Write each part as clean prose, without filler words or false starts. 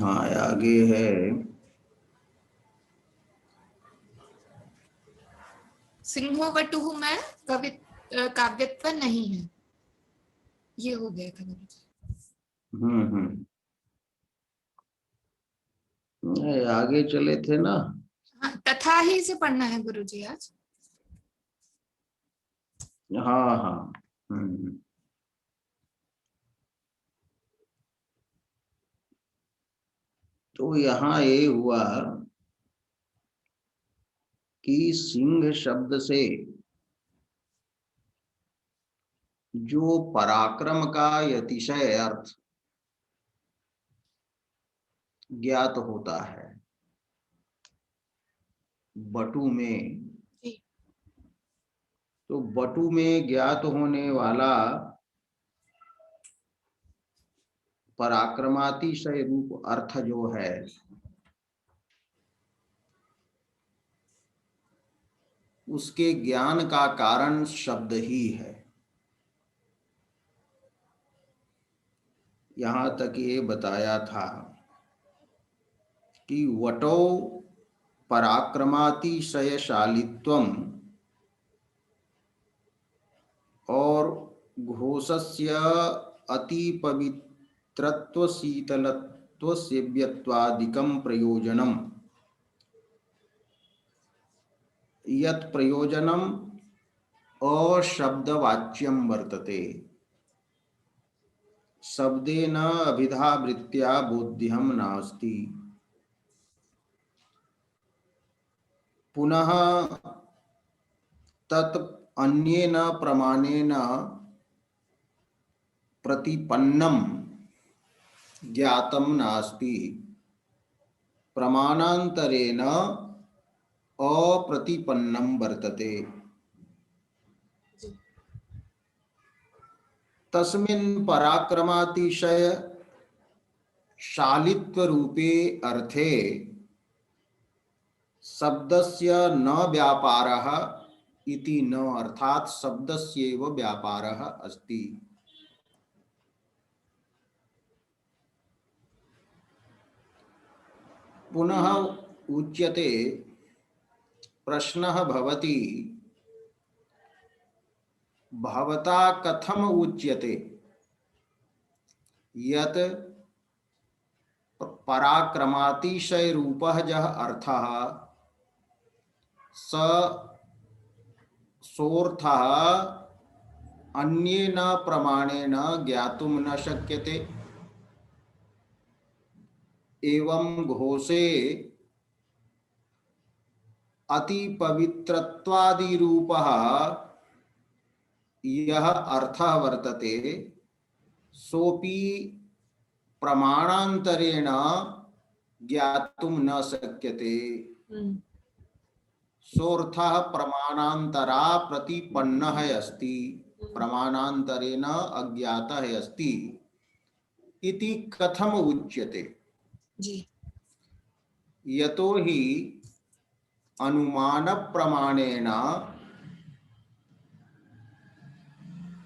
हाँ आगे है सिंहो वटुहु में काव्यत्व नहीं है, ये हो गया था गुरुजी। आगे चले थे ना। हाँ, तथा ही से पढ़ना है गुरुजी आज। हाँ हाँ। हम्म। तो यहाँ ये हुआ कि सिंह शब्द से जो पराक्रम का अतिशय अर्थ ज्ञात होता है बटु में, जी। तो बटु में ज्ञात होने वाला पराक्रमातिशय रूप अर्थ जो है उसके ज्ञान का कारण शब्द ही है। यहां तक ये बताया था कि वटो पराक्रमातिशयशालित्वम और घोषस्य अति पवित्रत्व शीतलत्व सेव्यत्वादिकं प्रयोजनम यत् प्रयोजनम अशब्दवाच्यम वर्तते शब्देन अभिधावृत्त्या बोध्यम नास्ति। पुनः तत् अन्येन प्रमाणेन प्रतिपन्नम ज्ञातम नास्ति प्रमाणांतरेण अप्रतिपन्नम वर्तते। तस्मिन् पराक्रमातिशय शालित्व रूपे अर्थे शब्दस्य न व्यापारः इति न, अर्थात शब्दस्यैव व्यापारः अस्ति। पुनः उच्यते प्रश्नः भवति भवता कथम उच्यते यत् पराक्रमातिशय रूपः यः अर्थः स सोऽर्थः अन्येन प्रमाणेन ज्ञातुं न शक्यते। एवं घोषे अति पवित्रत्वादि रूपः यह अर्थः वर्तते सोपि प्रमाणांतरेण ज्ञातुं न शक्यते। सोऽर्थः प्रमाणांतरा प्रतिपन्नः अस्ति प्रमाणांतरेण अज्ञातः अस्ति इति कथम उच्यते। जी। यतो हि अनुमान प्रमाणेन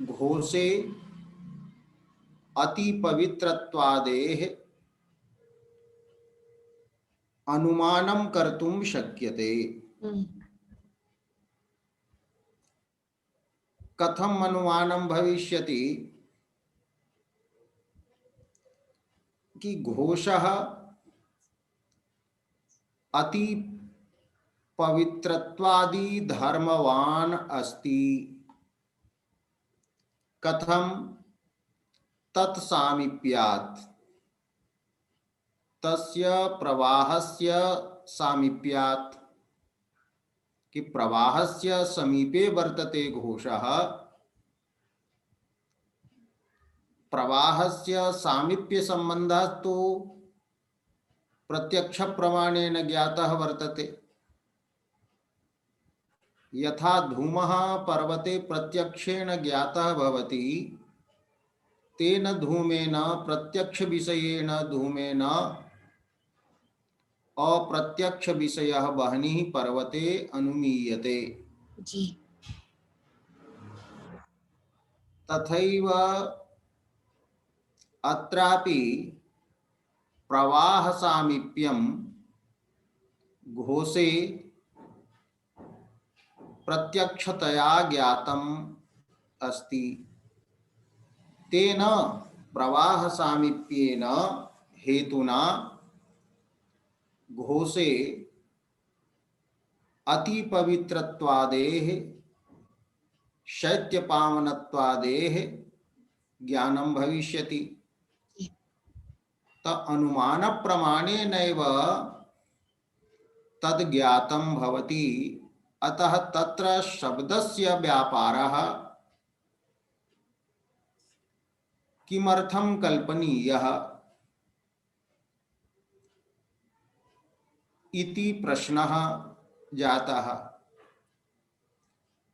घोषे अति पवित्रत्वादेः अनुमानं कर्तुं शक्यते। कथम अनुमानं भविष्यति कि घोषः अति पवित्रत्वादि धर्मवान अस्ति। कथम तत्सामीप्यात् तस्य प्रवाहस्य सामीप्यात् कि प्रवाहस्य समीपे वर्तते घोषः प्रवाहस्य सामीप्य संबंधः तो प्रत्यक्ष प्रमाणेन ज्ञातः वर्तते। यथा धूमः पर्वते प्रत्यक्षेण ज्ञातः भवति तेन धूमेन प्रत्यक्ष विषयेण धूमेन अप्रत्यक्ष विषयः वह्निः पर्वते अनुमीयते। जी। तथैव अत्रापि प्रवाह सामीप्यम घोषे प्रत्यक्षतया ज्ञातम अस्ति। तेन प्रवाह सामीप्येन हेतुना घोषे अति पवित्रत्वादेः शैत्यपावनत्वादेः ज्ञानं भविष्यति। त अनुमान प्रमाणेनैव तद् ज्ञातं भवति। अतः तत्र शब्दस्य व्यापारः किमर्थं कल्पनीयः इति प्रश्नः जातः।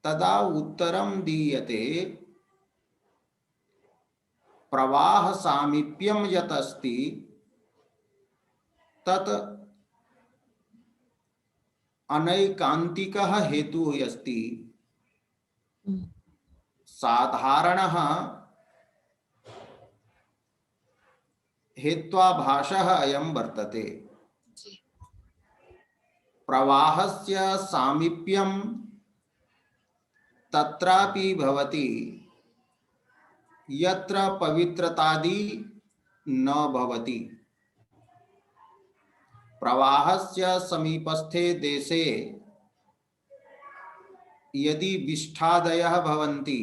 तदा उत्तरं दीयते प्रवाह सामीप्यम यत् अस्ति तत् अनैकान्तिकः हेतुः अस्ति। साधारणः हेत्वाभासः अयं वर्तते। प्रवाहस्य सामीप्यं तत्रापि भवति यत्र पवित्रतादि न भवति। प्रवाहस्य समीपस्थे देशे यदि विष्ठादयः भवन्ति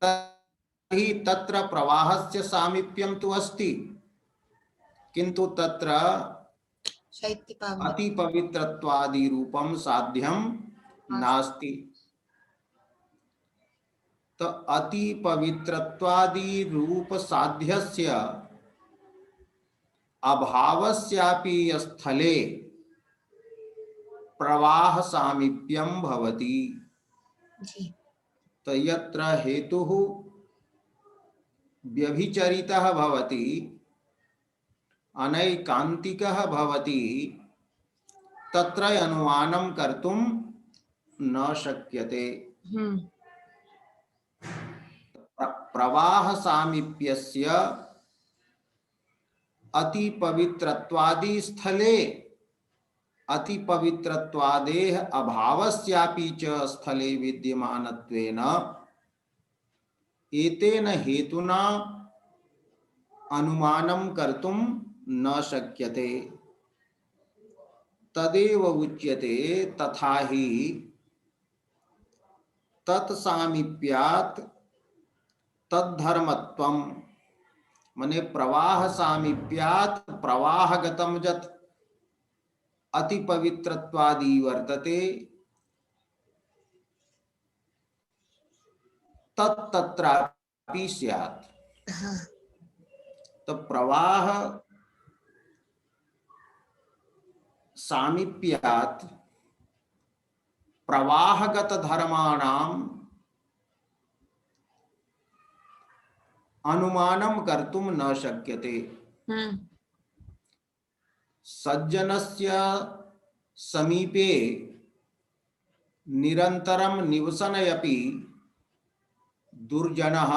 तर्हि तत्र प्रवाहस्य सामीप्यं तु अस्ति, किन्तु तत्र अति पवित्रत्वादि रूपं साध्यं नास्ति। तो अति पवित्रत्वादि रूप साध्यस्य अभावस्यापि स्थले प्रवाह सामीप्यं भवति। तो यत्र हेतुः व्यभिचरितः भवति अनैकान्तिकः भवति तत्र अनुमानं कर्तुं न शक्यते। प्रवाह सामीप्यस्य अति पवित्रत्वादि स्थले अति पवित्रत्वादेः अभावस्यापि च स्थले विद्यमानत्वेन एतेन हेतुना अनुमानं कर्तुं न शक्यते। तदेव उच्यते तथा हि तत्सामीप्यात् तद्धर्मत्वं। मने प्रवाह सामीप्यात् प्रवाहगतं यत् अति पवित्रत्वादि वर्तते तत्रापि स्यात्। तो प्रवाह सामीप्यात् प्रवाहगत धर्माणाम् अनुमानं कर्तुं न शक्यते। सज्जनस्य समीपे निरन्तरं निवसनयपि दुर्जनः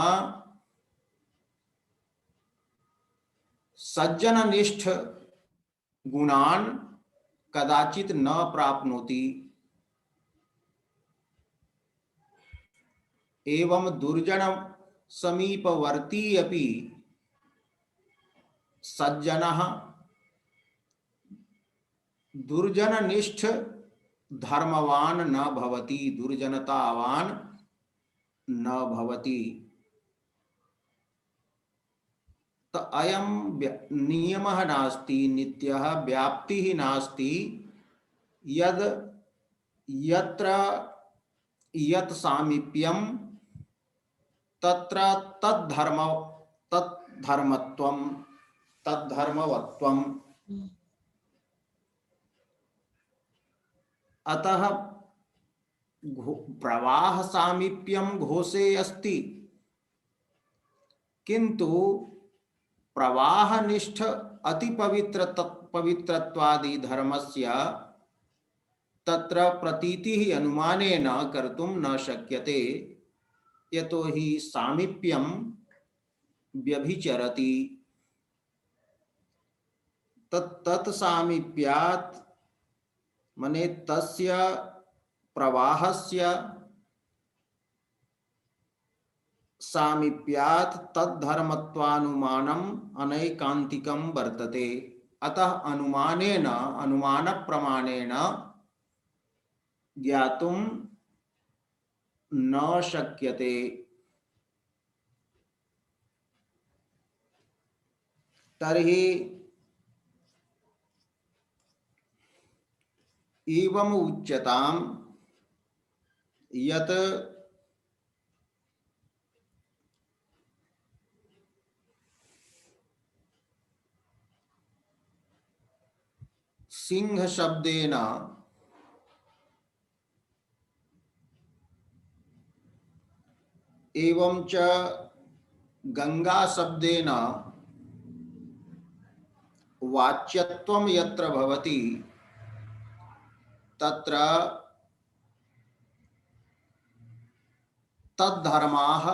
सज्जननिष्ठ गुणान् कदाचित् न प्राप्नोति। एवं दुर्जन समीपवर्ती अपि सज्जनः दुर्जननिष्ठ धर्मवान न भवति, दुर्जनतावान न भवति। तो अयं नियमः नास्ति, नित्यः व्याप्तिः नास्ति। यद यत्र यत् सामीप्यं तत्र तद्धर्मत्वं तद्धर्मवत्वम्। अतः प्रवाह सामीप्यं घोषे अस्ति, किंतु प्रवाहनिष्ठ अति पवित्रत्वादि धर्मस्य तत्र प्रतीतिः अनुमानेन कर्तुं न शक्यते यतो हि सामीप्यं व्यभिचरति। तत् सामीप्यात् मने तस्य प्रवाहस्य सामीप्यात् तद्धर्मत्वानुमानम् अनैकान्तिकं वर्तते। अतः अनुमानेन अनुमान प्रमाणेन ज्ञातुं न शक्यते। तर्हि एवं उच्यतां यत् सिंह शब्देन एवं च गंगा शब्देन वाच्यत्वं यत्र भवति तत्र तद्धर्माः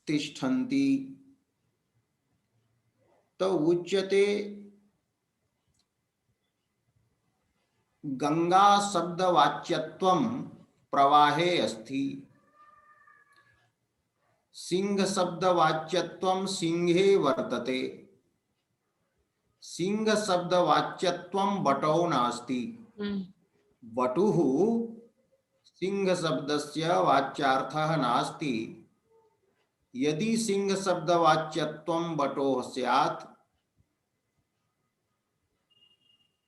तिष्ठन्ति। तो उच्यते गंगा शब्दवाच्यत्वं प्रवाहे अस्ति, सिंह शब्दवाच्यत्वं सिंहे वर्तते, सिंह शब्दवाच्यत्वं बटौ नास्ति। बटुः सिंह शब्दस्य वाच्यार्थः नास्ति। यदि सिंह शब्दवाच्यत्वं बटोः स्यात्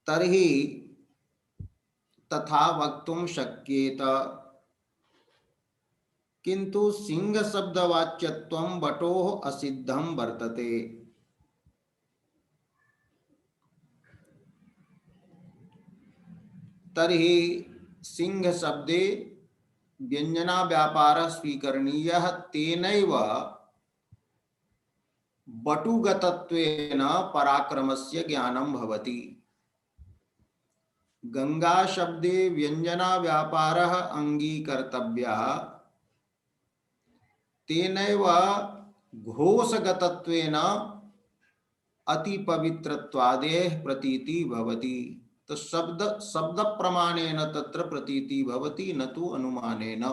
तर्हि तथा वक्तुं शक्येत, किंतु सिंह शब्दवाच्यत्वं बटोः असिद्धं वर्तते। तर्हि सिंह शब्दे व्यंजना व्यापारः स्वीकरणीयः, तेनैव बटुगतत्वेन पराक्रमस्य ज्ञानं भवति। गंगा शब्दे व्यंजना व्यापारः अंगीकर्तव्यः, तेनैव घोषगतत्वेन अति पवित्रत्वादेः प्रतीति भवति। तो शब्द प्रमाणेन तत्र प्रतीति भवति, न तो अनुमानेन।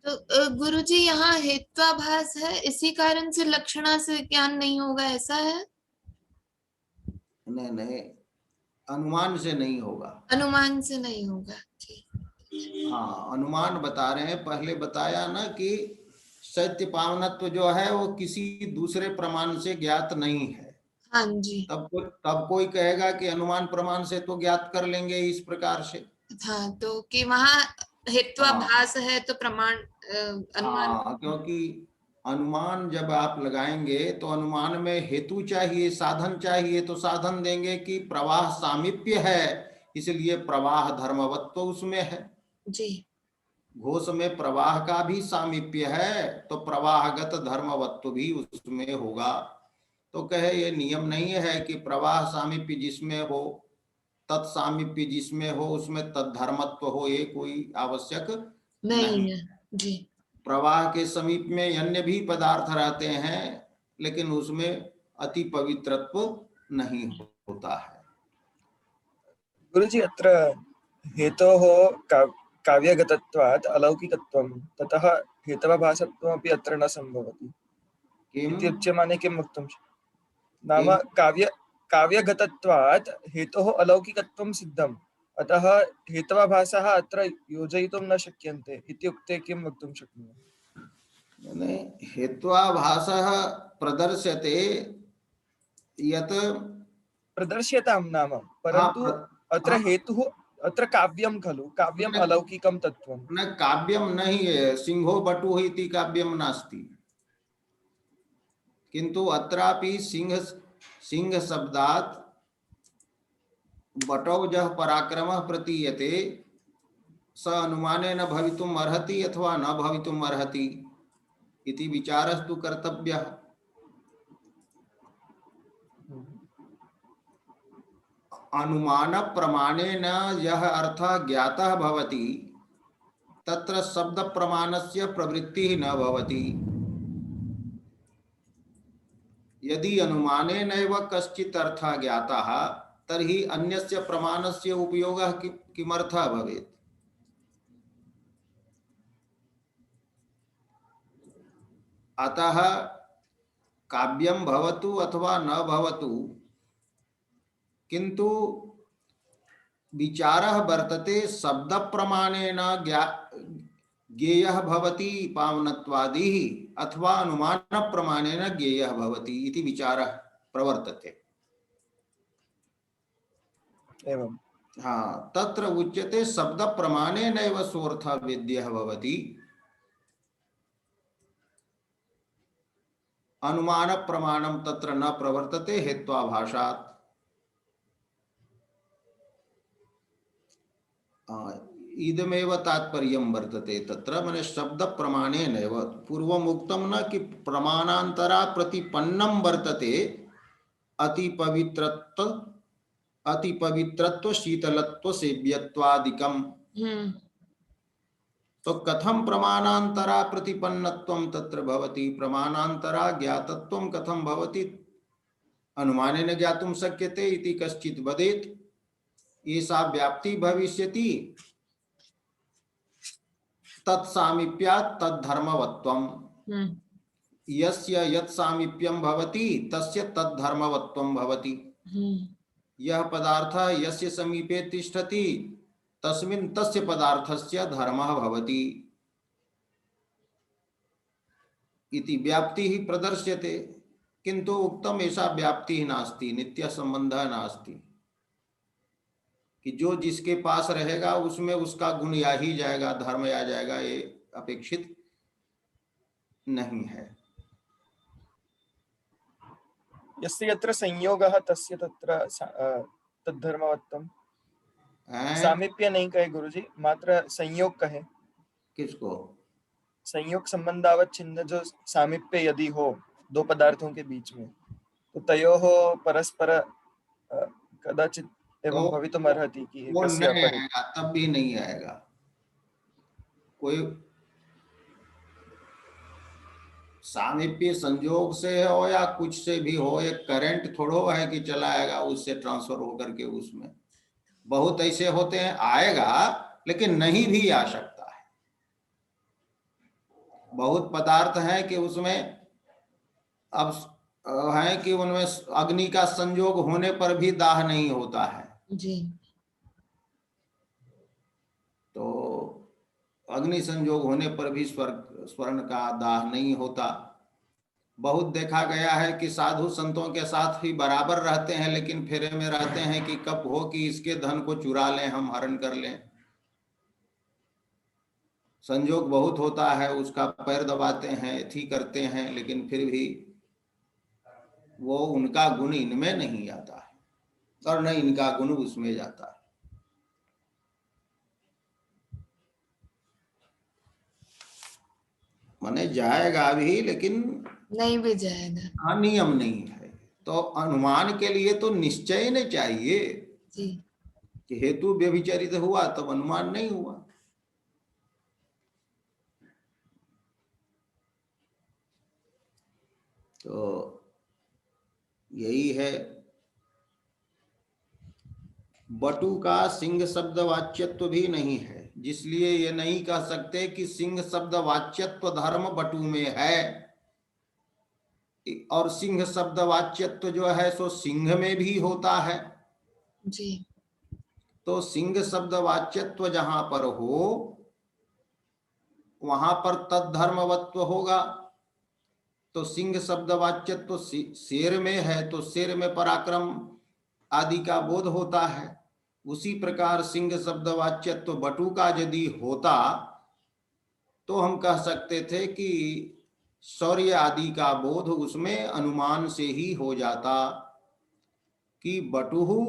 तो गुरुजी यहाँ हेत्वाभास है, इसी कारण से लक्षणा से ज्ञान नहीं होगा, ऐसा है? नहीं नहीं, अनुमान से नहीं होगा। अनुमान से नहीं होगा, ठीक। हाँ, अनुमान बता रहे हैं। पहले बताया ना कि सत्य पावनत्व जो है वो किसी दूसरे प्रमाण से ज्ञात नहीं है। हाँ जी। तब कोई कहेगा कि अनुमान प्रमाण से तो ज्ञात कर लेंगे इस प्रकार से। हाँ, तो कि वहाँ हेत्वाभास है तो प्रमाण अनुमान। हाँ, क्योंकि अनुमान जब आप लगाएंगे तो अनुमान में हेतु चाहिए, साधन चाहिए, तो साधन देंगे कि प्रवाह सामीप्य है, इसलिए प्रवाह धर्मवत्व उसमें है जी। घोष में प्रवाह का भी सामीप्य है, तो प्रवाहगत धर्मवत्व भी उसमें होगा। तो कहे ये नियम नहीं है कि प्रवाह सामीप्य जिसमें हो, तत्सामीप्य जिसमें हो उसमें तद्धर्मत्व हो, ये कोई आवश्यक नहीं है जी। प्रवाह के समीप में अन्य भी पदार्थ रहते हैं, लेकिन उसमें अति पवित्रत्व नहीं होता है। गुरुजी, अत्र हेतोः काव्यगतत्वात् अलौकिकत्वं, ततः हेतवाभासत्वमपि अत्र न सम्भवति इति उच्यमाने किं वक्तुं नाम काव्यगतत्वात् हेतोः अलौकिकत्वं सिद्धम्, अतः हेतवाभासः अत्र योजयितुं न शक्यन्ते इत्युक्ते किं वक्तुं शक्नुमः? हेत्वाभासः प्रदर्श्यते यत् प्रदर्श्यतां नाम, परन्तु अत्र हेतुः अत्र काव्यं खलु, काव्यम् अलौकिकं तत्त्वं। न काव्यं नहीं है, सिंहो बटुः इति काव्यं नास्ति, किंतु अत्रापि सिंह शब्दात् बटौजः पराक्रमः प्रतीयते, स अनुमानेन भवितुम् अर्हति अथवा न भवितुम् अर्हति इति विचारस्तु कर्तव्यः। अनुमान प्रमाणेन यह अर्थः ज्ञातः भवति तत्र शब्द प्रमाणस्य प्रवृत्तिः न भवति। यदि अनुमानेनैव कश्चित् अर्थः ज्ञातः तर्हि अन्यस्य प्रमाणस्य उपयोगः किमर्थः भवेत्? अतः काव्यं भवतु अथवा न भवतु, किंतु विचारः वर्तते शब्द प्रमाणेन ज्ञेयः भवति पावनत्वादिः अथवा अनुमान प्रमाणेन ज्ञेयः भवति इति विचारः प्रवर्तते। एवं हाँ, तत्र उच्यते शब्द प्रमाणेनैव सोऽर्थः वेद्यः भवति, अनुमान प्रमाणम तत्र न प्रवर्तते हेत्वाभाषात्। इदमेव तात्पर्यं वर्तते तत्र, माने शब्द प्रमाणेनैव। पूर्वम् उक्तं न कि प्रमाणान्तरा प्रतिपन्नं वर्तते अति पवित्रत्व शीतलत्व सेव्यत्वादिकम्। तो कथम प्रमाणान्तरा प्रतिपन्नत्वं तत्र भवति, प्रमाणान्तरा ज्ञातत्वं कथम भवति, अनुमानेन ज्ञातुं शक्यते इति कश्चित् वदेत्, एषा व्याप्ति भविष्यति तत्सामीप्यात् तद्धर्मवत्वम्। यस्य यत् सामीप्यं भवति तस्य तद्धर्मवत्वं भवति। यः पदार्थः यस्य समीपे तिष्ठति तस्मिन् तस्य पदार्थस्य धर्मः भवति इति व्याप्तिः प्रदर्श्यते। किंतु उक्तम ऐसा व्याप्तिः नास्ति, नित्य संबंधः नास्ति कि जो जिसके पास रहेगा उसमें उसका गुण आ ही जाएगा, धर्म आ जाएगा, ये अपेक्षित नहीं है। यस्य यत्र संयोगः तस्य तत्र तद्धर्मवत्वम्। सामीप्य नहीं कहे गुरुजी, मात्र संयोग कहे। किसको? संयोग संबंधावच्छिन्न जो सामीप्य यदि हो दो पदार्थों के बीच में, तो तयोः परस्पर कदाचित एवं भवितुम् अर्हति कि वो नहीं आएगा, तब भी नहीं आएगा। कोई सामीप्य संयोग से हो या कुछ से भी हो, एक करंट थोड़ो है कि चला आएगा उससे ट्रांसफर होकर के उसमें। बहुत ऐसे होते हैं आएगा लेकिन नहीं भी आ सकता है। बहुत पदार्थ है कि उसमें अब है कि उनमें अग्नि का संयोग होने पर भी दाह नहीं होता है जी। तो अग्नि संयोग होने पर भी स्वर्ण का दाह नहीं होता। बहुत देखा गया है कि साधु संतों के साथ ही बराबर रहते हैं लेकिन फेरे में रहते हैं कि कब हो कि इसके धन को चुरा लें, हम हरण कर लें। संयोग बहुत होता है, उसका पैर दबाते हैं, थी करते हैं, लेकिन फिर भी वो उनका गुण इनमें नहीं आता है और न इनका गुण उसमें जाता है। माने जाएगा भी लेकिन नहीं भी जाएगा। नियम नहीं है। तो अनुमान के लिए तो निश्चय नहीं चाहिए जी। कि हेतु व्यभिचरित हुआ तब अनुमान नहीं हुआ। तो यही है। बटु का सिंह शब्द वाच्यत्व भी नहीं है, जिसलिए ये नहीं कह सकते कि सिंह शब्द वाच्यत्व धर्म बटु में है, और सिंह शब्द वाच्यत्व जो है सो सिंह में भी होता है। जी। तो सिंह शब्द वाच्यत्व जहां पर हो वहां पर तद्धर्मवत्व होगा। तो सिंह शब्द वाच्यत्व शेर में है तो शेर में पराक्रम आदि का बोध होता है। उसी प्रकार सिंह शब्द वाच्यत्व बटु का यदि होता तो हम कह सकते थे कि शौर्य आदि का बोध उसमें अनुमान से ही हो जाता कि बटुहु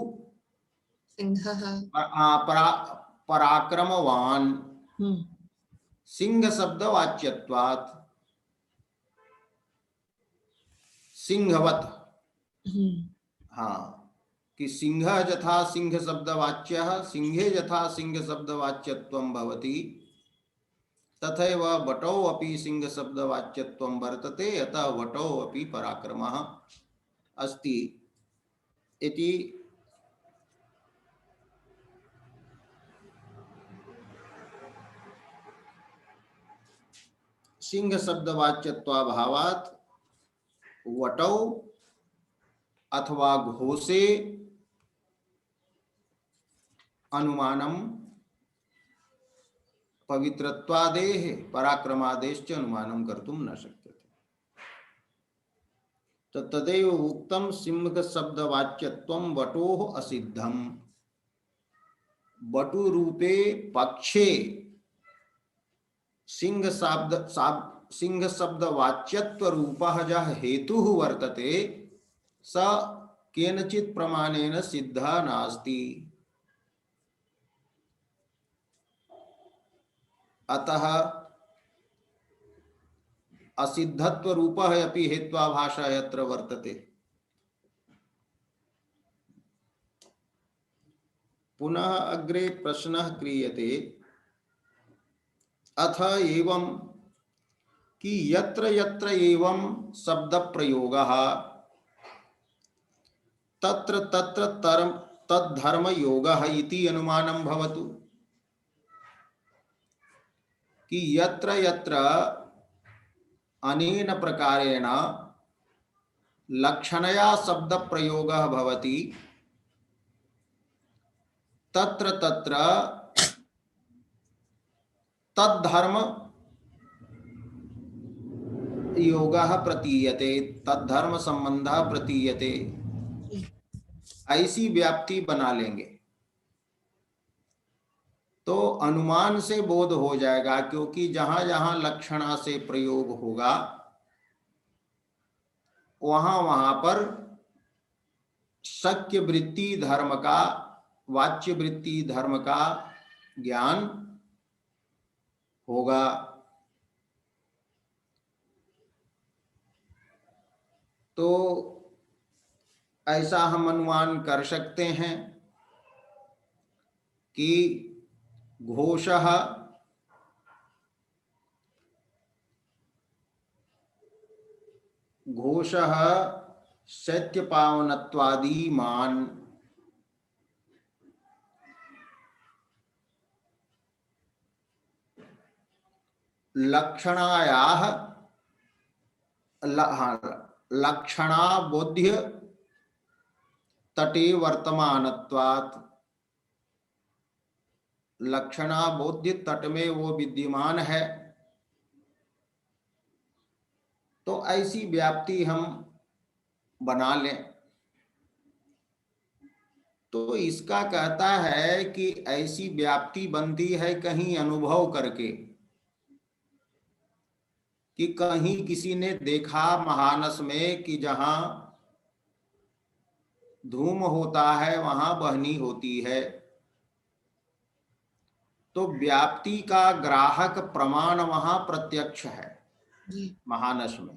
पराक्रमवान सिंह शब्द वाच्यत्वात् सिंहवत। हाँ, कि सिंह यथा सिंह शब्दवाच्यः सिंहे यथा सिंह शब्दवाच्यत्वं भवति तथैव वटौ अपि सिंह शब्दवाच्यत्वं वर्तते अतः वटौ अपि पराक्रमः अस्ति इति सिंह शब्दवाच्यत्वाभावात् वटौ अथवा घोषे अनुमानम पवित्रत्वादेः पराक्रमादेश्च अनुमानम कर्तुं न शक्यते। तो तदेव उक्तम सिंह शब्दवाच्यत्वं वटोः असिद्धम। वटु रूपे पक्षे सिंह शब्दवाच्यत्व रूपः यः हेतुः वर्तते स केनचित् प्रमाणेन सिद्धः नास्ति। अतः असिद्धत्व रूपः अपि हेत्वाभाषः यत्र वर्तते। पुनः अग्रे प्रश्नः क्रियते अथ एवं कि यत्र यत्र एवं शब्द प्रयोगः तत्र तत्र तद्धर्म योगः इति अनुमानं भवतु। कि यत्र यत्र अनेन प्रकारेण लक्षणया शब्द प्रयोगः भवति तत्र तत्र तद्धर्म योगः प्रतीयते तद्धर्म संबंधः प्रतीयते। ऐसी व्याप्ति बना लेंगे तो अनुमान से बोध हो जाएगा, क्योंकि जहां जहां लक्षणा से प्रयोग होगा वहां वहां पर शक्य वृत्ति धर्म का वाच्य वृत्ति धर्म का ज्ञान होगा। तो ऐसा हम अनुमान कर सकते हैं कि घोषः शैत्यपावनत्वादिमान लक्षणायाः लक्षणाबोध्य तटे वर्तमानत्वात् लक्षणाबोध्य तट में वो विद्यमान है। तो ऐसी व्याप्ति हम बना लें तो इसका कहता है कि ऐसी व्याप्ति बनती है कहीं अनुभव करके, कि कहीं किसी ने देखा महानस में कि जहां धूम होता है वहां बहनी होती है, तो व्याप्ति का ग्राहक प्रमाण वहां प्रत्यक्ष है महानस में।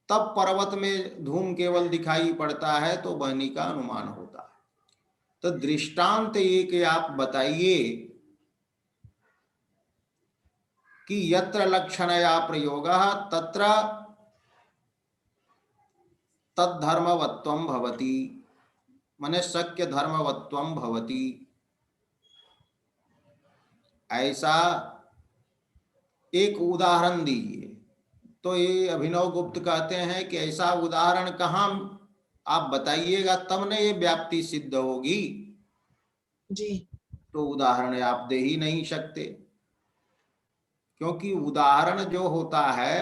तब पर्वत में धूम केवल दिखाई पड़ता है तो बहनी का अनुमान होता है। तो दृष्टांत एक आप बताइए कि यत्र लक्षणया प्रयोगः तत्र तद्धर्मवत्वं भवति, माने शक्य धर्मवत्वं भवति। ऐसा एक उदाहरण दीजिए। तो ये अभिनव गुप्त कहते हैं कि ऐसा उदाहरण कहाँ आप बताइएगा तब न ये व्याप्ति सिद्ध होगी जी। तो उदाहरण आप दे ही नहीं सकते, क्योंकि उदाहरण जो होता है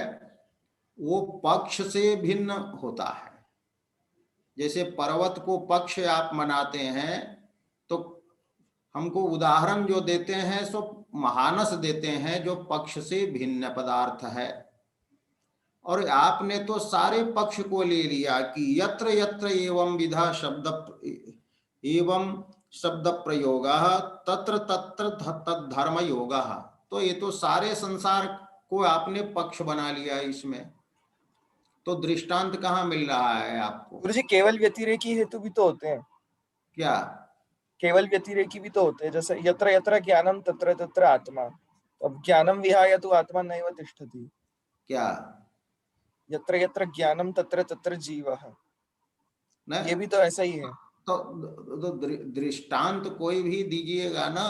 वो पक्ष से भिन्न होता है। जैसे पर्वत को पक्ष आप मनाते हैं तो हमको उदाहरण जो देते हैं सो महानस देते हैं जो पक्ष से भिन्न पदार्थ है। और आपने तो सारे पक्ष को ले लिया कि यत्र यत्र एवं विधा शब्द एवं शब्द प्रयोगः तत्र तत्र तद्धर्म योगः। तो ये तो सारे संसार को आपने पक्ष बना लिया इसमें, तो दृष्टांत कहाँ मिल रहा है आपको? गुरुजी केवल व्यतिरेकी हेतु भी तो होते हैं। क्या? केवल व्यतिरेकी भी तो होते हैं, जैसे यत्र यत्र ज्ञानम तत्र तत्र आत्मा। अब ज्ञानम विहाय तो आत्मा नैव तिष्ठति। क्या? यत्र यत्र ज्ञानम तत्र तत्र जीवः, न ये भी तो ऐसा ही है। तो दृष्टांत कोई भी दीजिएगा ना,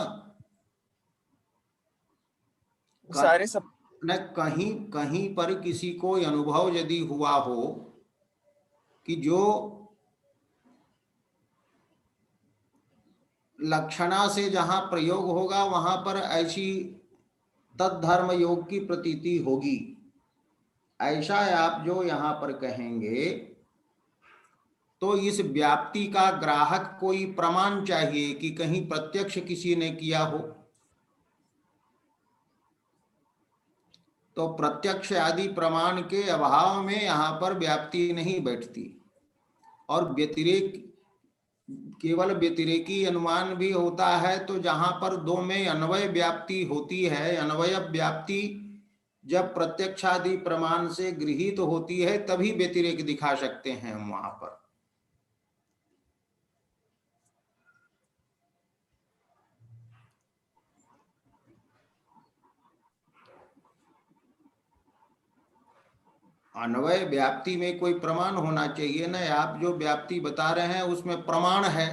सारे सब न कहीं कहीं पर किसी को अनुभव यदि हुआ हो कि जो लक्षणा से जहां प्रयोग होगा वहां पर ऐसी तद्धर्म योग की प्रतीति होगी, ऐसा आप जो यहां पर कहेंगे, तो इस व्याप्ति का ग्राहक कोई प्रमाण चाहिए कि कहीं प्रत्यक्ष किसी ने किया हो। तो प्रत्यक्ष आदि प्रमाण के अभाव में यहां पर व्याप्ति नहीं बैठती, और व्यतिरेक केवल व्यतिरेकी अनुमान भी होता है। तो जहां पर दो में अन्वय व्याप्ति होती है, अन्वय व्याप्ति जब प्रत्यक्षादि प्रमाण से गृहीत होती है तभी व्यतिरेक दिखा सकते हैं हम वहां पर। अन्वय व्याप्ति में कोई प्रमाण होना चाहिए ना। आप जो व्याप्ति बता रहे हैं उसमें प्रमाण है,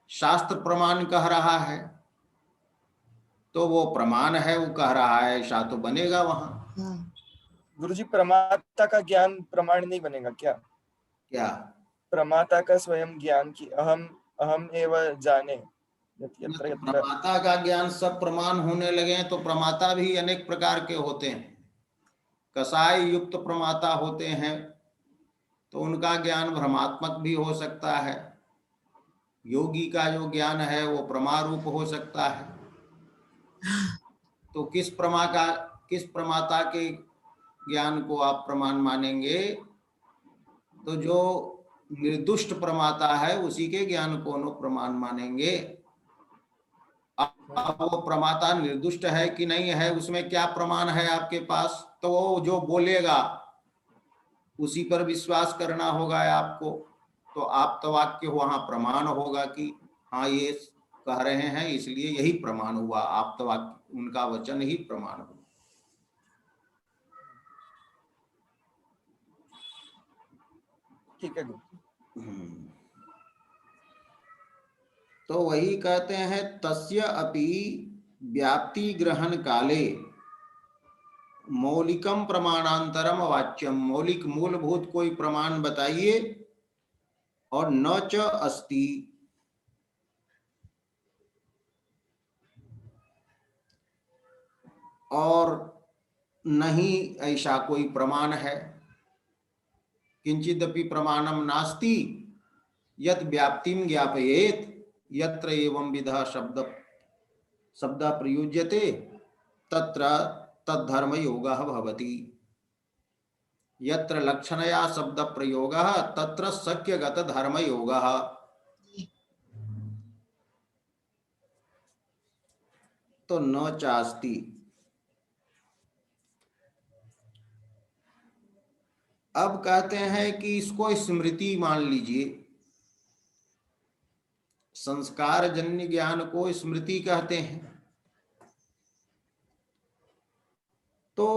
शास्त्र प्रमाण कह रहा है, तो वो प्रमाण है, वो कह रहा है, ऐसा तो बनेगा वहां। हाँ, गुरुजी, प्रमाता का ज्ञान प्रमाण नहीं बनेगा क्या? क्या? प्रमाता का स्वयं ज्ञान की अहम अहम एव जाने यत्र तो यत्र। प्रमाता का ज्ञान सब प्रमाण होने लगे हैं, तो प्रमाता भी अनेक प्रकार के होते हैं। कसाय युक्त प्रमाता होते हैं, तो उनका ज्ञान भ्रमात्मक भी हो सकता है। योगी का जो ज्ञान है वो प्रमारूप हो सकता है। तो किस प्रमाता के ज्ञान को आप प्रमाण मानेंगे? तो जो निर्दुष्ट प्रमाता है उसी के ज्ञान को नो प्रमाण मानेंगे। अब वो प्रमाता निर्दुष्ट है कि नहीं है, उसमें क्या प्रमाण है आपके पास? तो वो जो बोलेगा उसी पर विश्वास करना होगा आपको। तो आप तो वाक्य वहां प्रमाण होगा कि हाँ ये कह रहे हैं इसलिए यही प्रमाण हुआ। आप तो वाक्य उनका वचन ही प्रमाण हुआ। ठीक है गुरु। तो वही कहते हैं, तस्य अपि व्याप्ति ग्रहण काले मौलिकम प्रमाणांतरम वाच्यम। मौलिक मूलभूत कोई प्रमाण बताइए। और न च अस्ति, और नहीं ऐसा कोई प्रमाण है। किंचिदपि प्रमाणम नास्ति यत् व्याप्तिम ज्ञापयेत यत्र एवं विधा शब्द प्रयुज्यते तत्र तद्धर्म योगः भवति। यत्र लक्षणया शब्द प्रयोगः तत्र शक्यगत धर्म योगः। तो न चास्ति। अब कहते हैं कि इसको स्मृति मान लीजिए। संस्कार जन्य ज्ञान को स्मृति कहते हैं। तो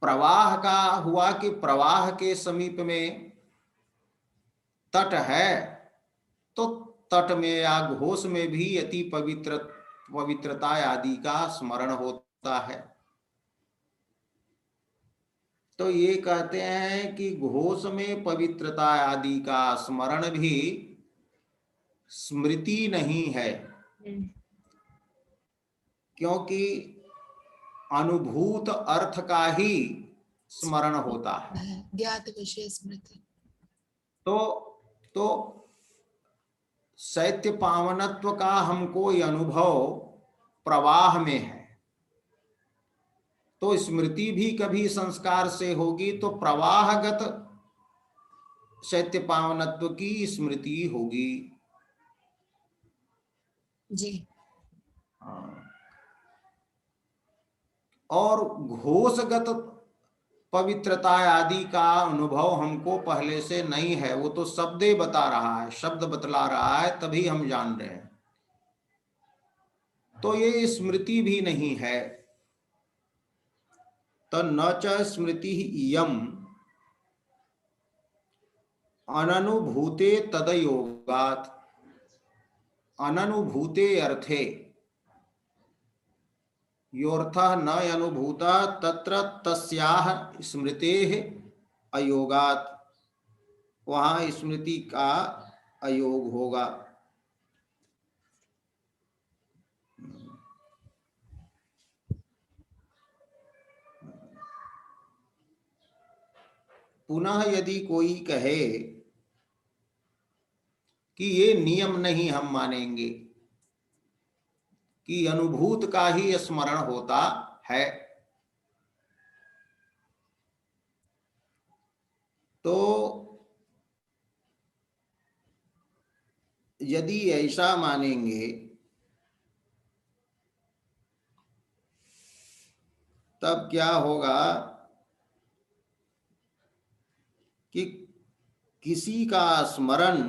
प्रवाह का हुआ कि प्रवाह के समीप में तट है, तो तट में या घोष में भी अति पवित्रता आदि का स्मरण होता है। तो ये कहते हैं कि घोष में पवित्रता आदि का स्मरण भी स्मृति नहीं है, क्योंकि अनुभूत अर्थ का ही स्मरण होता है। ज्ञात विषय स्मृति। तो तो शैत्य पावनत्व का हमको अनुभव प्रवाह में है, तो स्मृति भी कभी संस्कार से होगी, तो प्रवाहगत शैत्य पावनत्व की स्मृति होगी। जी। और घोषगत पवित्रता आदि का अनुभव हमको पहले से नहीं है, वो तो शब्दे बता रहा है, शब्द बतला रहा है, तभी हम जान रहे हैं। तो ये स्मृति भी नहीं है। तो न च स्मृति इयम् अननुभूते तदयोगात्। अननुभूते अर्थे, योऽर्थः न अनुभूतः तत्र तस्याः स्मृतेः अयोगात्। वहाँ स्मृति का अयोग होगा। पुनः यदि कोई कहे कि ये नियम नहीं हम मानेंगे कि अनुभूत का ही स्मरण होता है, तो यदि ऐसा मानेंगे तब क्या होगा कि किसी का स्मरण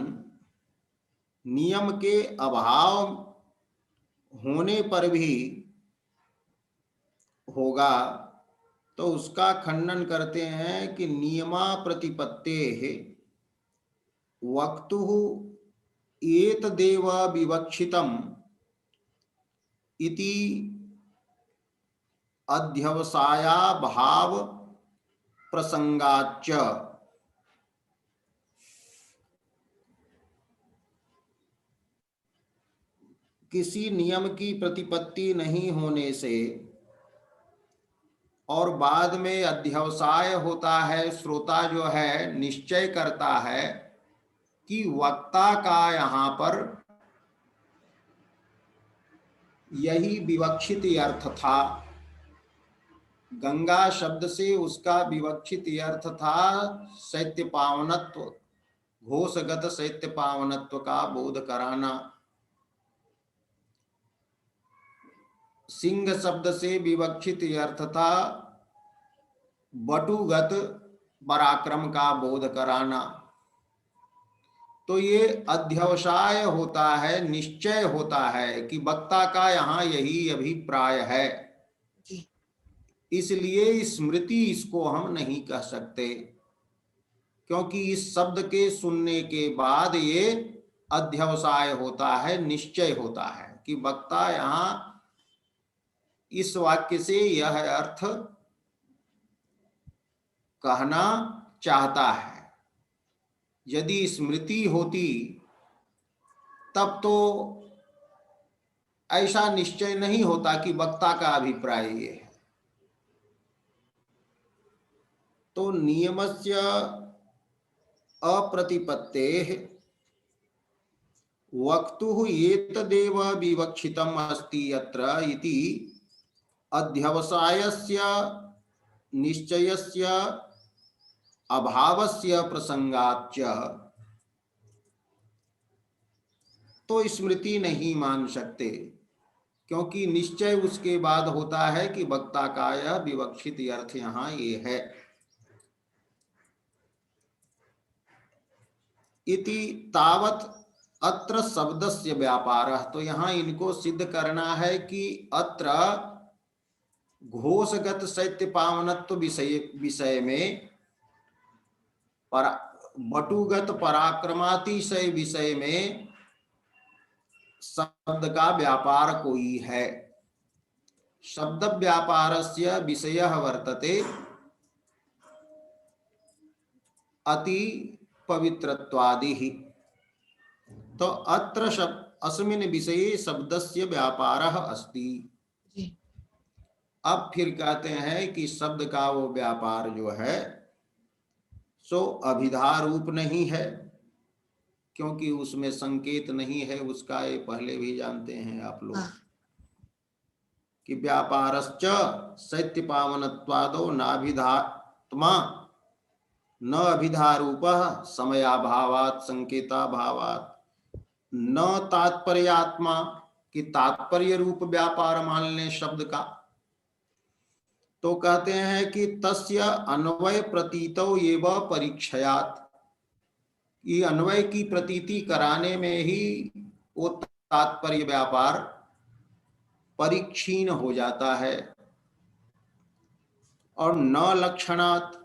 नियम के अभाव होने पर भी होगा। तो उसका खंडन करते हैं कि नियमा प्रतिपत्तेः वक्तुः एतदेव विवक्षितम् इति अध्यवसायाभाव प्रसंगाच्च। किसी नियम की प्रतिपत्ति नहीं होने से और बाद में अध्यवसाय होता है, श्रोता जो है निश्चय करता है कि वक्ता का यहाँ पर यही विवक्षित अर्थ था। गंगा शब्द से उसका विवक्षित अर्थ था शैत्य पावनत्व, घोषगत शैत्य पावनत्व का बोध कराना। सिंह शब्द से विवक्षित अर्थ था बटुगत पराक्रम का बोध कराना। तो ये अध्यवसाय होता है, निश्चय होता है कि वक्ता का यहाँ यही अभिप्राय है, इसलिए स्मृति इसको हम नहीं कह सकते, क्योंकि इस शब्द के सुनने के बाद ये अध्यवसाय होता है, निश्चय होता है कि वक्ता यहाँ इस वाक्य से यह अर्थ कहना चाहता है। यदि स्मृति होती तब तो ऐसा निश्चय नहीं होता कि वक्ता का अभिप्राय ये है। तो नियमस्य अप्रतिपत्तेः वक्तुः एतदेव विवक्षितम् अस्ति यत्र इति अध्यवसायस्य निश्चयस्य अभावस्य प्रसंगाच्च। तो स्मृति नहीं मान सकते, क्योंकि निश्चय उसके बाद होता है कि वक्ता का यह विवक्षित अर्थ यहाँ ये है। इति तावत अत्र शब्दस्य व्यापारः। तो यहाँ इनको सिद्ध करना है कि अत्र घोषगत शैत्य पावनत्व विषय में, बटुगत पराक्रमातिशय विषय में शब्द का व्यापार कोई है। शब्द व्यापारस्य विषयः वर्तते अति पवित्रत्वादिः। तो अत्र अस्मिन् विषये शब्दस्य व्यापारः अस्ति। अब फिर कहते हैं कि शब्द का वो व्यापार जो है सो अभिधा रूप नहीं है, क्योंकि उसमें संकेत नहीं है उसका। ये पहले भी जानते हैं आप लोग कि व्यापारश्च शैत्य पावनत्वादो नाभिधात्मा न अभिधा रूपः समयाभावात् संकेताभावात् न तात्पर्यात्मा, कि तात्पर्य रूप व्यापार मान लें शब्द का। तो कहते हैं कि तस्य अन्वय प्रतीतौ एव परीक्षयात, ये अन्वय की प्रतीति कराने में ही वो तात्पर्य व्यापार परीक्षीण हो जाता है, और न लक्षणात्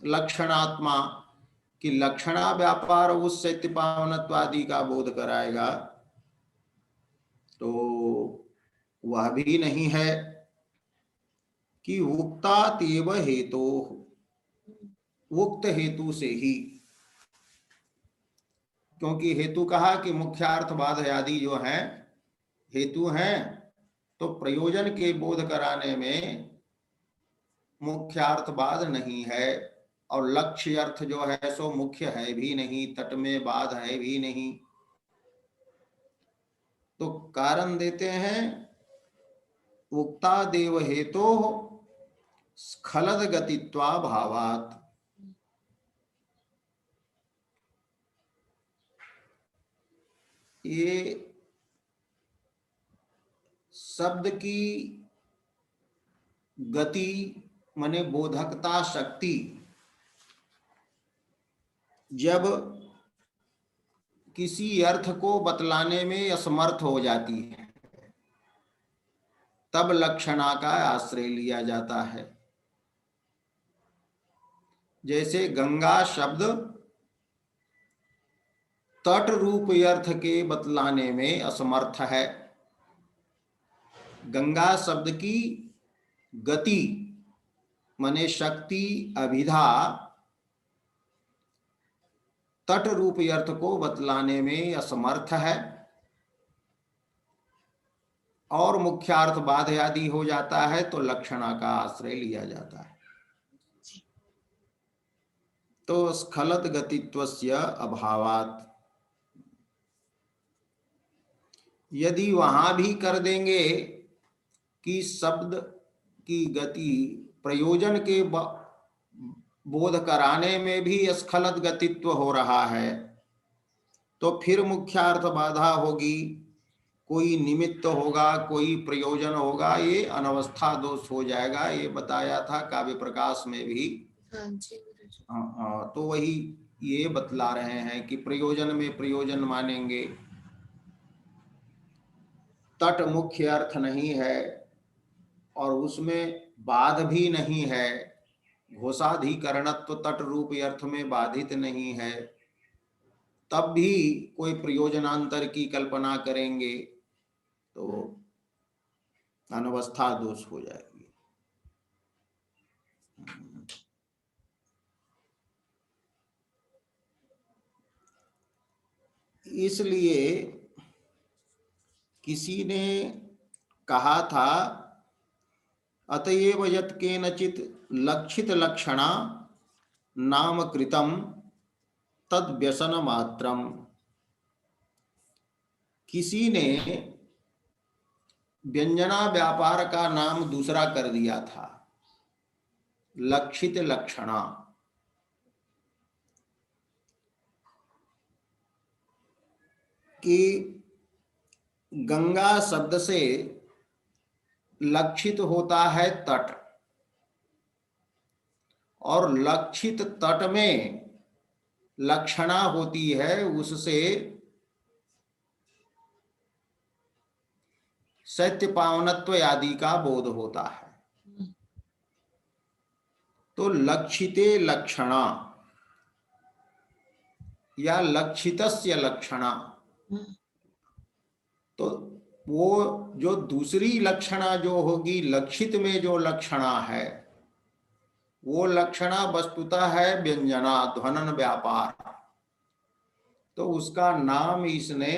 लक्षणात्मा, कि लक्षणा व्यापार उस शैत्य पावनत्वादि का बोध कराएगा, तो वह भी नहीं है। कि उक्तातेव हेतु, उक्त हेतु से ही, क्योंकि हेतु कहा कि मुख्यार्थवाद आदि जो हैं हेतु हैं, तो प्रयोजन के बोध कराने में मुख्यार्थवाद नहीं है, और लक्ष्य अर्थ जो है सो मुख्य है भी नहीं, तट में बाध है भी नहीं। तो कारण देते हैं उक्ता देव हेतु स्खलद गतित्वा भावात। ये शब्द की गति माने बोधकता शक्ति जब किसी अर्थ को बतलाने में असमर्थ हो जाती है, तब लक्षणा का आश्रय लिया जाता है। जैसे गंगा शब्द तट रूप अर्थ के बतलाने में असमर्थ है, गंगा शब्द की गति माने शक्ति अभिधा तट रूप अर्थ को बतलाने में असमर्थ है, और मुख्यार्थ बाध आदि हो जाता है, तो लक्षणा का आश्रय लिया जाता है। तो स्खलत गतित्वस्य अभावात्, यदि वहां भी कर देंगे कि शब्द की गति प्रयोजन के बोध कराने में भी स्खलत गतित्व हो रहा है, तो फिर मुख्यार्थ बाधा होगी, कोई निमित्त होगा, कोई प्रयोजन होगा, ये अनवस्था दोष हो जाएगा। ये बताया था काव्य प्रकाश में भी। तो वही ये बतला रहे हैं कि प्रयोजन में प्रयोजन मानेंगे, तट मुख्य अर्थ नहीं है और उसमें बाध भी नहीं है, घोषाधिकरणत्व तट रूप अर्थ में बाधित नहीं है, तब भी कोई प्रयोजनांतर की कल्पना करेंगे तो अनवस्था दोष हो जाएगी। इसलिए किसी ने कहा था अतएव यत् केनचित् लक्षित लक्षणा नाम कृतम तद व्यसन मात्रम। किसी ने व्यंजना व्यापार का नाम दूसरा कर दिया था, लक्षित लक्षणा। कि गंगा शब्द से लक्षित होता है तट, और लक्षित तट में लक्षणा होती है, उससे सत्य पावनत्व आदि का बोध होता है। तो लक्षिते लक्षणा या लक्षितस्य लक्षणा, तो वो जो दूसरी लक्षणा जो होगी, लक्षित में जो लक्षणा है वो लक्षणा वस्तुतः है व्यंजना, ध्वनन व्यापार। तो उसका नाम इसने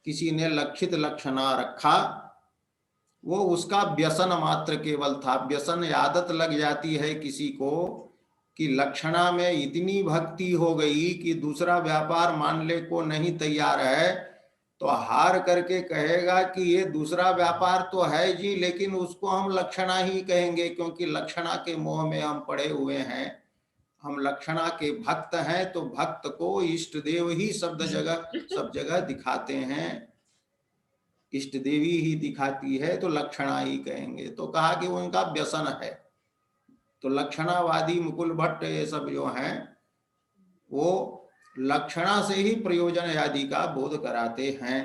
किसी ने लक्षित लक्षणा रखा, वो उसका व्यसन मात्र केवल था। व्यसन आदत लग जाती है किसी को कि लक्षणा में इतनी भक्ति हो गई कि दूसरा व्यापार मानने को नहीं तैयार है, तो हार करके कहेगा कि ये दूसरा व्यापार तो है जी, लेकिन उसको हम लक्षणा ही कहेंगे, क्योंकि लक्षणा के मोह में हम पड़े हुए हैं, हम लक्षणा के भक्त हैं। तो भक्त को इष्ट देव ही सब जगह दिखाते हैं, इष्ट देवी ही दिखाती है, तो लक्षणा ही कहेंगे। तो कहा कि वो उनका व्यसन है। तो लक्षणावादी मुकुल भट्ट ये सब जो हैं वो लक्षणा से ही प्रयोजन आदि का बोध कराते हैं।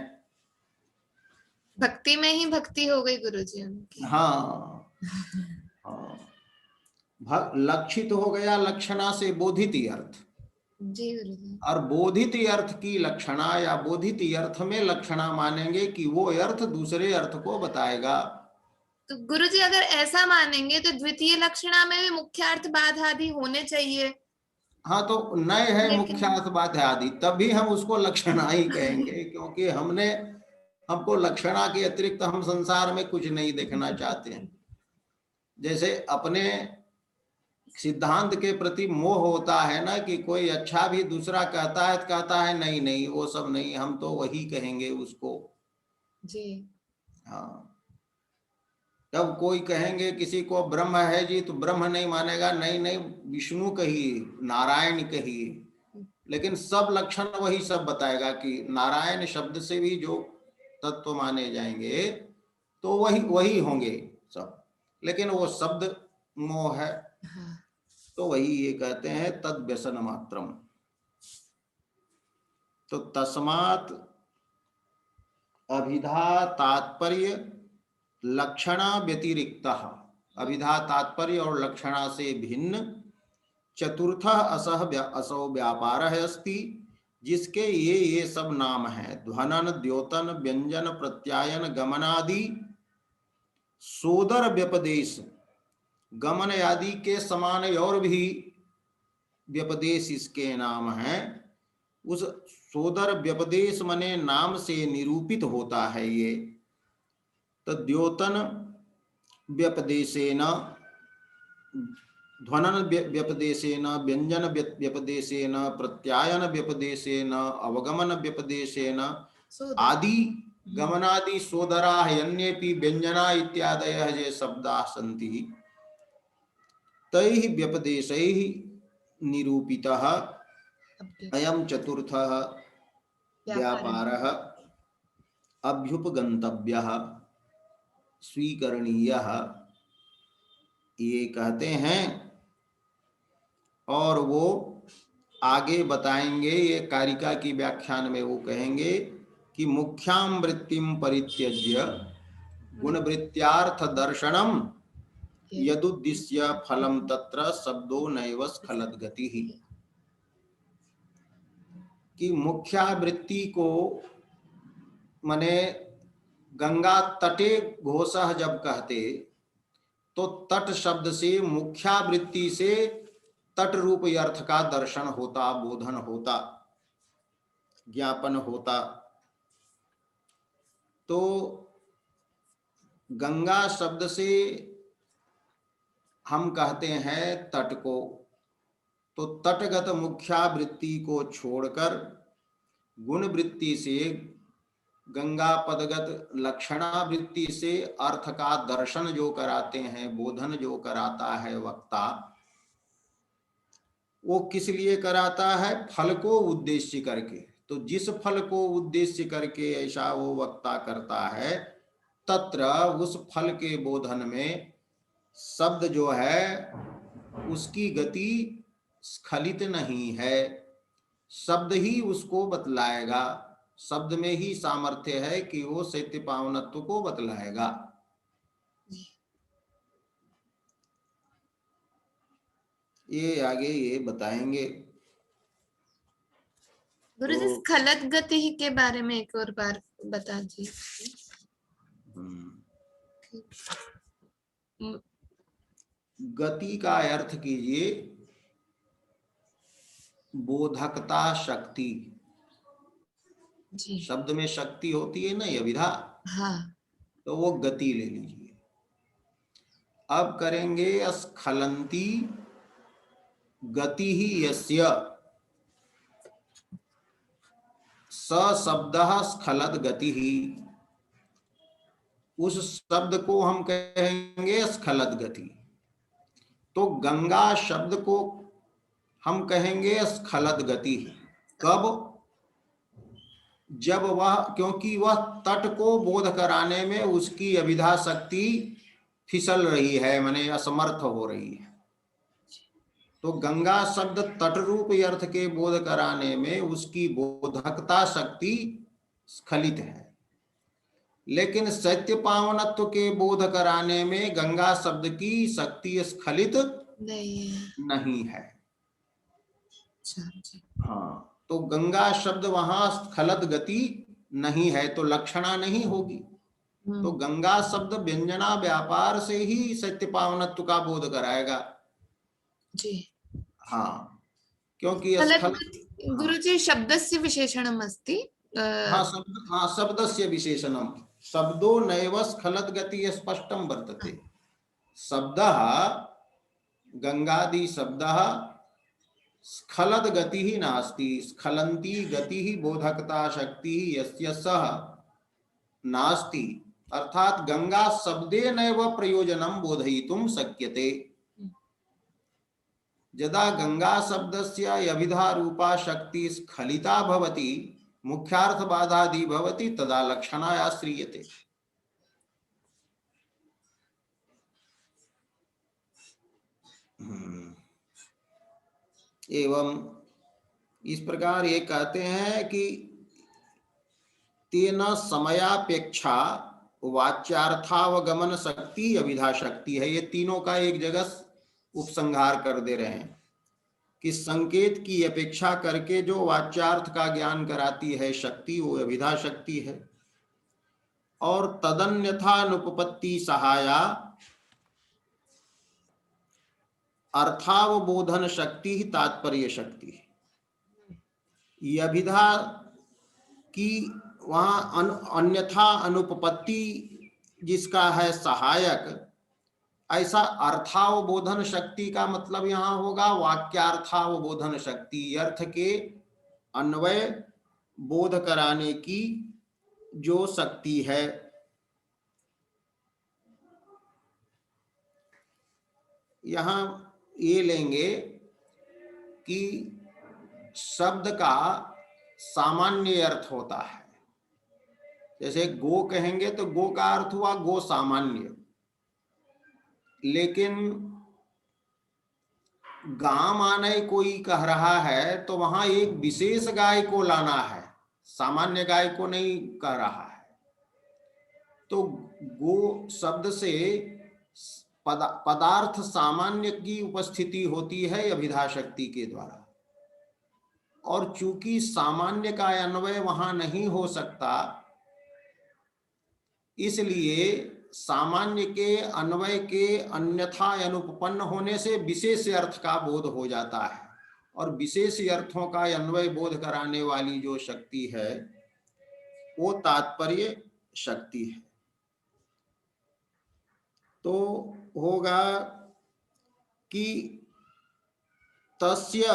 भक्ति में ही भक्ति हो गई गुरुजी उनकी। हाँ हाँ, लक्षित हो गया लक्षणा से बोधित अर्थ, जी गुरुजी। और बोधित अर्थ की लक्षणा या बोधित अर्थ में लक्षणा मानेंगे कि वो अर्थ दूसरे अर्थ को बताएगा। तो गुरुजी अगर ऐसा मानेंगे तो द्वितीय लक्षणा में भी मुख्यार्थ बाधादि होने चाहिए। हाँ, तो नए है लेकिन- मुख्यार्थ बात है आदि, तभी हम उसको लक्षणा ही कहेंगे, क्योंकि हमको लक्षणा के अतिरिक्त हम संसार में कुछ नहीं देखना चाहते हैं। जैसे अपने सिद्धांत के प्रति मोह होता है ना, कि कोई अच्छा भी दूसरा कहता है तो कहता है नहीं नहीं वो सब नहीं, हम तो वही कहेंगे उसको। जी हाँ, जब कोई कहेंगे किसी को ब्रह्म है जी, तो ब्रह्म नहीं मानेगा, नहीं नहीं विष्णु कहिए, नारायण कहिए, लेकिन सब लक्षण वही सब बताएगा कि नारायण शब्द से भी जो तत्व माने जाएंगे तो वही होंगे सब, लेकिन वो शब्द मोह है। हाँ। तो वही ये कहते हैं तद व्यसन मात्रम। तो तस्मात् अभिधा तात्पर्य लक्षणा व्यतिरिक्तः, अभिधा तात्पर्य और लक्षणा से भिन्न चतुर्थ असौ व्यापार है अस्ति, जिसके ये सब नाम हैं ध्वनन द्योतन व्यंजन प्रत्यायन गमनादि सोदर व्यपदेश, गमन आदि के समान और भी व्यपदेश इसके नाम हैं। उस सोदर व्यपदेश मने नाम से निरूपित होता है ये। तो द्योतन व्यपदेशेन, ध्वनन व्यपदेशेन, व्यंजन व्यपदेशेन, प्रत्यायन व्यपदेशेन, अवगमन व्यपदेशेन आदि गमनादि सोदरा अन्येपि व्यंजना इत्यादयः ये शब्दाः सन्ति, तैः व्यपदेशैः निरूपितः अयं चतुर्थः व्यापारः अभ्युपगन्तव्यः स्वीकरणीयः, ये कहते हैं। और वो आगे बताएंगे, ये कारिका की व्याख्यान में वो कहेंगे कि मुख्यां वृत्तिम परित्यज्य गुणवृत्त्यार्थ दर्शनम यदुद्दिश्य फलम तत्र शब्दो नैव स्खलत गतिः, कि मुख्या वृत्ति को मने गंगा तटे घोषः जब कहते तो तट शब्द से मुख्या वृत्ति से तट रूप अर्थ का दर्शन होता, बोधन होता, ज्ञापन होता। तो गंगा शब्द से हम कहते हैं तट को, तो तटगत मुख्या वृत्ति को छोड़कर गुण वृत्ति से, गंगा पदगत लक्षणा वृत्ति से अर्थ का दर्शन जो कराते हैं, बोधन जो कराता है वक्ता, वो किस लिए कराता है? फल को उद्देश्य करके। तो जिस फल को उद्देश्य करके ऐसा वो वक्ता करता है, तत्र उस फल के बोधन में शब्द जो है उसकी गति स्खलित नहीं है, शब्द ही उसको बतलाएगा, शब्द में ही सामर्थ्य है कि वो शैत्य पावनत्व को बतलाएगा। ये आगे ये बताएंगे। गुरुजी तो स्खलत गति के बारे में एक और बार बता दीजिए। गति का अर्थ कीजिए बोधकता शक्ति। जी शब्द में शक्ति होती है ना, ये विधा, हाँ। तो वो गति ले लीजिए। अब करेंगे स्खलंती गति ही यस्य, स शब्दः स्खलत गति ही, उस शब्द को हम कहेंगे स्खलत गति। तो गंगा शब्द को हम कहेंगे स्खलत गति। कब? जब वह, क्योंकि वह तट को बोध कराने में उसकी अभिधा शक्ति फिसल रही है, माने असमर्थ हो रही है। तो गंगा शब्द तट रूप अर्थ के बोध कराने में उसकी बोधकता शक्ति स्खलित है, लेकिन सत्य पावनत्व के बोध कराने में गंगा शब्द की शक्ति स्खलित नहीं है। हाँ, तो गंगा शब्द वहां स्खलत गति नहीं है, तो लक्षणा नहीं होगी। तो गंगा शब्द व्यंजना व्यापार से ही सत्य पावनत्व का बोध कराएगा जी। हाँ, क्योंकि गुरुजी शब्दस्य विशेषणम् अस्ति। हाँ, शब्दस्य विशेषणम् शब्दो नैव स्खलत गति स्पष्टं वर्तते। शब्दः गंगादि शब्दः स्खलत गति ही नास्ति, स्खलंती गति ही बोधकता शक्ति यस्य सः नास्ति, अर्थात गंगा शब्दे नैव प्रयोजनं बोधयितुं शक्यते। यदा गंगा शब्दस्य अभिधा रूपा शक्ति स्खलिता भवति, मुख्यार्थ बाधादि भवति, तदा लक्षणाया श्रीयते। एवं इस प्रकार ये कहते हैं कि तेन समयापेक्षा वाच्यार्थावगमन शक्ति अभिधा शक्ति है। ये तीनों का एक जगह उपसंहार कर दे रहे हैं कि संकेत की अपेक्षा करके जो वाच्यार्थ का ज्ञान कराती है शक्ति, वो अभिधा शक्ति है। और तदन्यथानुपपत्ति सहाया अर्थावबोधन शक्ति ही तात्पर्य शक्ति है। यह अभिधा की वहां अन्यथा अनुपपत्ति जिसका है सहायक, ऐसा अर्थावबोधन शक्ति का मतलब यहां होगा वाक्यार्थावबोधन शक्ति, अर्थ के अन्वय बोध कराने की जो शक्ति है। यहां ये लेंगे कि शब्द का सामान्य अर्थ होता है। जैसे गो कहेंगे तो गो का अर्थ हुआ गो सामान्य, लेकिन गाय माने कोई कह रहा है तो वहां एक विशेष गाय को लाना है, सामान्य गाय को नहीं कह रहा है। तो गो शब्द से पदार्थ सामान्य की उपस्थिति होती है अभिधा शक्ति के द्वारा, और चूंकि सामान्य का अन्वय वहां नहीं हो सकता, इसलिए सामान्य के अन्वय के अन्यथा अनुपपन्न होने से विशेष अर्थ का बोध हो जाता है, और विशेष अर्थों का अन्वय बोध कराने वाली जो शक्ति है वो तात्पर्य शक्ति है। तो होगा कि तस्य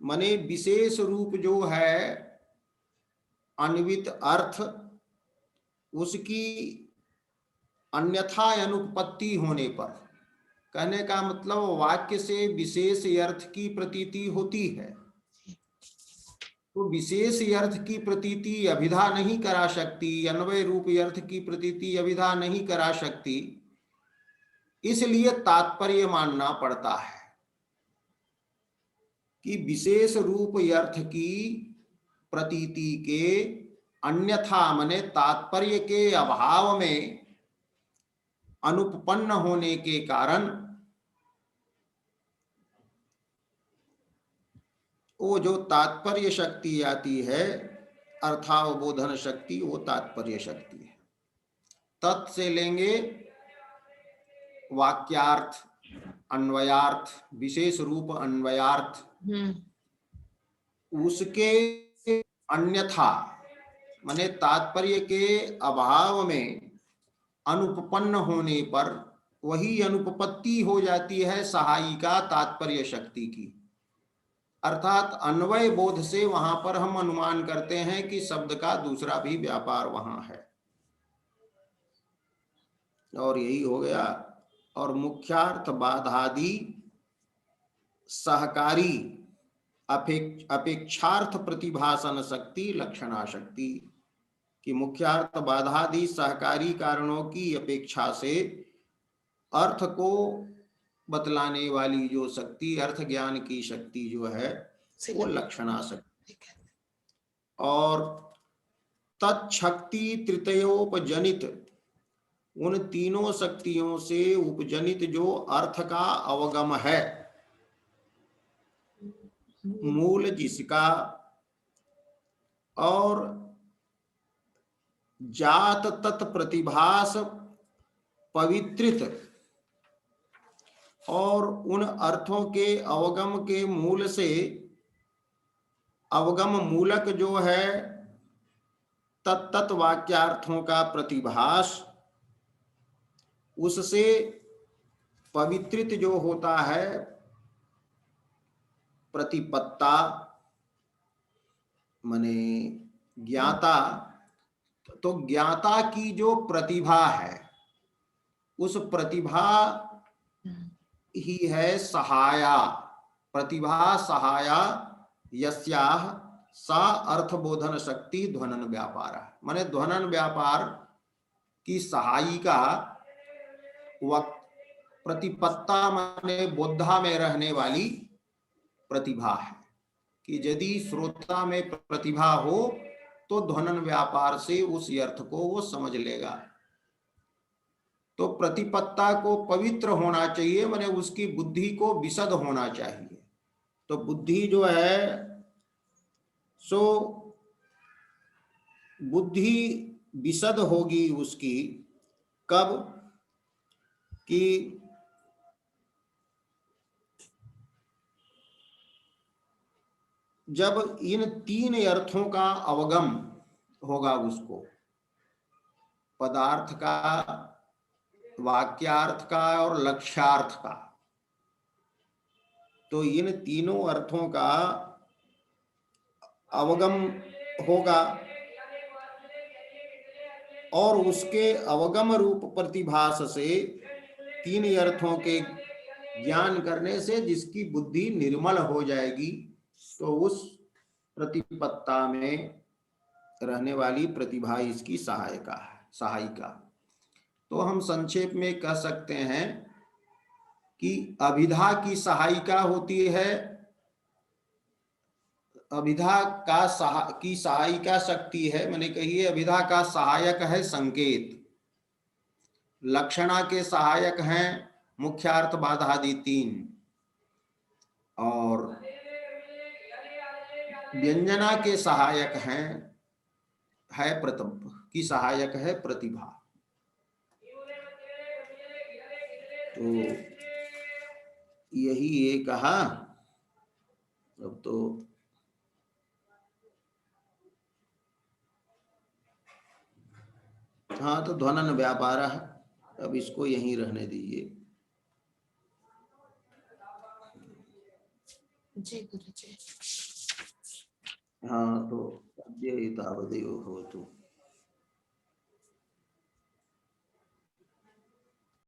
मने विशेष रूप जो है अन्वित अर्थ, उसकी अन्यथा अनुपपत्ति होने पर, कहने का मतलब वाक्य से विशेष अर्थ की प्रतीति होती है, तो विशेष अर्थ की प्रतीति अभिधा नहीं करा सकती, अन्वय रूप अर्थ की प्रतीति अभिधा नहीं करा सकती, इसलिए तात्पर्य मानना पड़ता है कि विशेष रूप अर्थ की प्रतीति के अन्यथा माने तात्पर्य के अभाव में अनुपपन्न होने के कारण वो जो तात्पर्य शक्ति आती है अर्थावबोधन शक्ति, वो तात्पर्य शक्ति है। तत् से लेंगे वाक्यार्थ, अन्वयार्थ, विशेष रूप अन्वयार्थ, उसके अन्यथा माने तात्पर्य के अभाव में अनुपपन्न होने पर वही अनुपपत्ति हो जाती है सहायिका तात्पर्य शक्ति की, अर्थात अन्वय बोध से वहां पर हम अनुमान करते हैं कि शब्द का दूसरा भी व्यापार वहां है, और यही हो गया। और मुख्यार्थ बाधादि सहकारी अपेक्षार्थ प्रतिभासन शक्ति लक्षणा शक्ति, कि मुख्यार्थ बाधादि सहकारी कारणों की अपेक्षा से अर्थ को बतलाने वाली जो शक्ति, अर्थ ज्ञान की शक्ति जो है वो लक्षणा शक्ति। और तत्शक्ति तृतीयोपजनित, उन तीनों शक्तियों से उपजनित जो अर्थ का अवगम है, मूल जिसका, और जात तत्प्रतिभास पवित्रित, और उन अर्थों के अवगम के मूल से अवगम मूलक जो है तत्त वाक्यार्थों का प्रतिभास, उससे पवित्रित जो होता है प्रतिपत्ता माने ज्ञाता। तो ज्ञाता की जो प्रतिभा है, उस प्रतिभा ही है सहाया। प्रतिभा सहाया यस्याह सा अर्थबोधन शक्ति ध्वनन व्यापार, माने ध्वनन व्यापार की सहायिका प्रतिपत्ता माने बोधा में रहने वाली प्रतिभा है, कि यदि श्रोता में प्रतिभा हो तो ध्वनन व्यापार से उस अर्थ को वो समझ लेगा। तो प्रतिपत्ता को पवित्र होना चाहिए, माने उसकी बुद्धि को विशद होना चाहिए। तो बुद्धि जो है सो बुद्धि विशद होगी उसकी कब, कि जब इन तीन अर्थों का अवगम होगा उसको, पदार्थ का, वाक्यार्थ का और लक्ष्यार्थ का। तो इन तीनों अर्थों का अवगम होगा और उसके अवगम रूप प्रतिभास से तीन अर्थों के ज्ञान करने से जिसकी बुद्धि निर्मल हो जाएगी, तो उस प्रतिपत्ता में रहने वाली प्रतिभा इसकी सहायिका। तो हम संक्षेप में कह सकते हैं कि अभिधा की सहायिका होती है, अभिधा की सहायिका शक्ति है, मैंने कही अभिधा का सहायक है संकेत, लक्षणा के सहायक हैं मुख्यार्थ बाधादि तीन, और व्यंजना के सहायक है की सहायक है प्रतिभा। तो यही ये कहा। अब तो हाँ, तो ध्वनन व्यापार है, अब इसको यहीं रहने दीजिए। जी गुरुजी। हाँ, तो अद्य एतावदेव भवतु।